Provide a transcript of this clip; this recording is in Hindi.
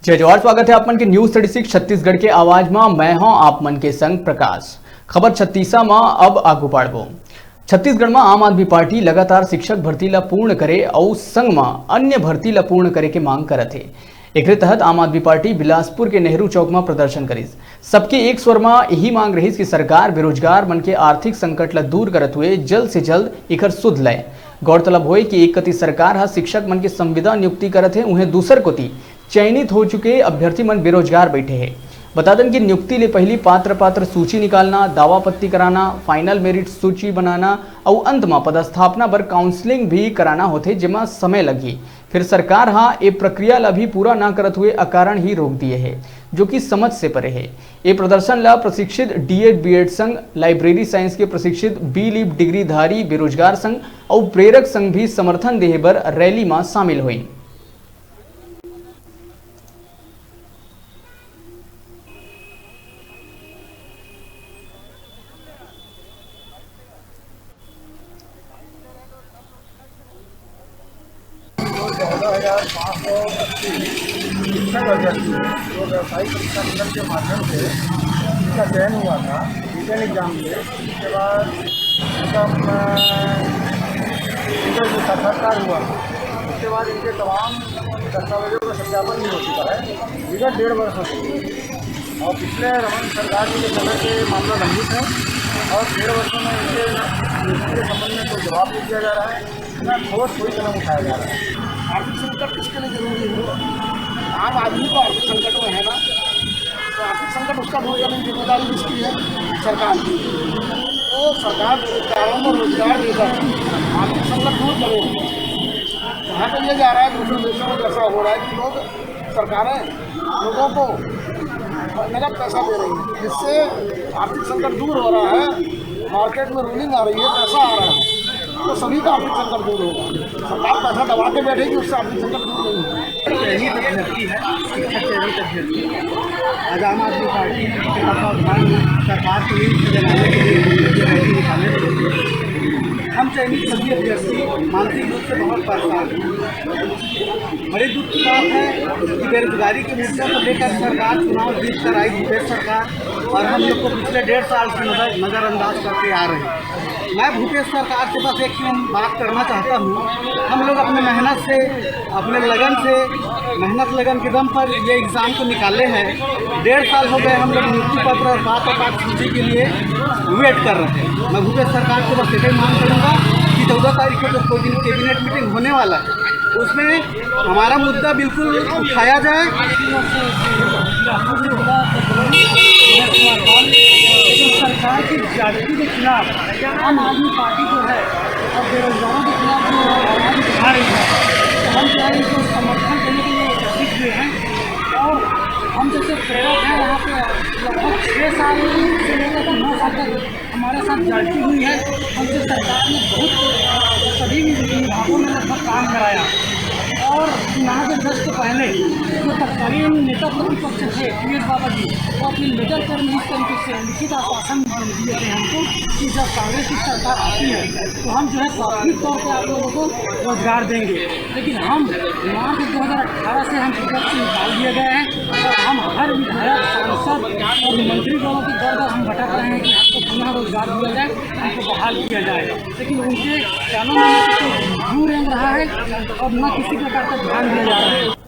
जय जवाहर। स्वागत है आप मन के न्यूज 36 छत्तीसगढ़ के आवाज में। मैं हूं आप मन के संग प्रकाश। खबर 36 में अब आगू बढ़बो। छत्तीसगढ़ में आम आदमी पार्टी लगातार शिक्षक भर्ती ला पूर्ण करे और संग में अन्य भर्ती ला पूर्ण करे के मांग करत है। एकरे तहत आम आदमी पार्टी बिलासपुर के नेहरू चौक में प्रदर्शन करीस। सबके एक स्वर में यही मांग रही कि सरकार बेरोजगार मन के आर्थिक संकट ला दूर करत हुए जल्द से जल्द इकर सुध ले। गौरतलब हो कि एक कति सरकार हा शिक्षक मन के संविदा नियुक्ति करत है, उन्हें दूसर कोती चयनित हो चुके अभ्यर्थी मन बेरोजगार बैठे हैं। बता दें कि नियुक्ति ले पहली पात्र सूची निकालना, दावापत्ती कराना, फाइनल मेरिट सूची बनाना और अंत में पदस्थापना पर काउंसलिंग भी कराना होते, जिसमें समय लगी। फिर सरकार हाँ ये प्रक्रिया ला भी पूरा ना करत हुए अकारण ही रोक दिए है, जो कि समझ से परे है। ये प्रदर्शन ला प्रशिक्षित डीएड बीएड संघ, लाइब्रेरी साइंस के प्रशिक्षित बी लीव डिग्रीधारी बेरोजगार संघ और प्रेरक संघ भी समर्थन देहे बर रैली में शामिल हुई। शिक्षक अभ्यर्थी जो व्यावसायिक परीक्षा केंद्र के माध्यम से इसका चयन हुआ था रिटन एग्जाम में। उसके बाद उनका जो साक्षात्कार हुआ, उसके बाद इनके तमाम दस्तावेजों का सत्यापन भी हो चुका है। विगत 1.5 वर्ष हो चुके हैं और पिछले रमन सरकार के समय से मामला लंबित है और 1.5 वर्षों में इनके नियुक्ति के संबंध में कोई जवाब नहीं दिया जा रहा है, न ठोस कोई कदम उठाया जा रहा है। आर्थिक संकट किसके लिए जरूरी है? आम आदमी को आर्थिक संकट में है ना, तो आर्थिक संकट उसका दूर करने की जिम्मेदारी किसकी है? सरकार की। तो सरकार बेरोजगारों को रोजगार देकर आर्थिक संकट दूर करेगी। वहाँ पर यह जा रहा है, दूसरे देशों में ऐसा हो रहा है कि लोग सरकारें लोगों को नगद पैसा दे रही है, जिससे आर्थिक संकट दूर हो रहा है। मार्केट में रूलिंग आ रही है, पैसा आ रहा है, तो सभी का आर्थिक संकट दूर होगा। सरकार पैसा दबा के बैठेगी, उससे आर्थिक संकट दूर नहीं होगा। चयनित अभ्यर्थी है, शिक्षक चयनित अभ्यर्थी आज आम आदमी पार्टी के तत्वावधान में सरकार को जगाने के लिए रैली निकालने के लिए हम चयनित सभी अभ्यर्थी मानसिक रूप से बहुत परेशान हैं। बड़ी दुख की बात है कि बेरोजगारी के मुद्दे को लेकर सरकार चुनाव जीत कर आई भूपेश सरकार, और हम लोग को पिछले 1.5 साल से नज़रअंदाज करते आ रहे हैं। मैं भूपेश सरकार के पास एक ही बात करना चाहता हूँ, हम लोग अपने मेहनत से, अपने लगन से, मेहनत लगन के दम पर ये एग्ज़ाम को निकाले हैं। 1.5 साल हो गए हम लोग नियुक्ति पत्र और पात्र सूची के लिए वेट कर रहे हैं। मैं भूपेश सरकार को बस यही मांग करूँगा कि 14 तारीख को जो कैबिनेट मीटिंग होने वाला है, उसमें हमारा मुद्दा बिल्कुल उठाया जाए। सरकार की जागृति के खिलाफ आम आदमी पार्टी जो है और बेरोजगारों के खिलाफ जो आवाज़ उठा रही है, तो हम क्या इनको समर्थन देने के लिए एकत्रित हुए हैं। और हम जैसे प्रेरक हैं, वहाँ पे लगभग 6 साल से लेकर 9 साल तक हमारे साथ जागृति हुई है। हमसे सरकार ने बहुत सभी विभागों में लगभग काम कराया और चुनाव के जस्ट पहले जो तत्कालीन नेता प्रतिपक्ष थे पीएस बाबा जी, वो अपने लेटर पर इस तरीके से लिखित आश्वासन दिए थे हमको कि जब कांग्रेस की सरकार आती है तो हम जो है प्राथमिक तौर पर आप लोगों को रोजगार देंगे। लेकिन हम मार्च 2018 से हम टिकट से निकाल दिए गए हैं और हम हर विधायक, सांसद और मंत्री दोनों की दर दर हम भटक रहे हैं कि हमको पुनः रोजगार दिया जाए, हमको बहाल किया जाए। लेकिन उनके चैनल में दूर रह रहा है और न किसी प्रकार का ध्यान दिया जा रहा है।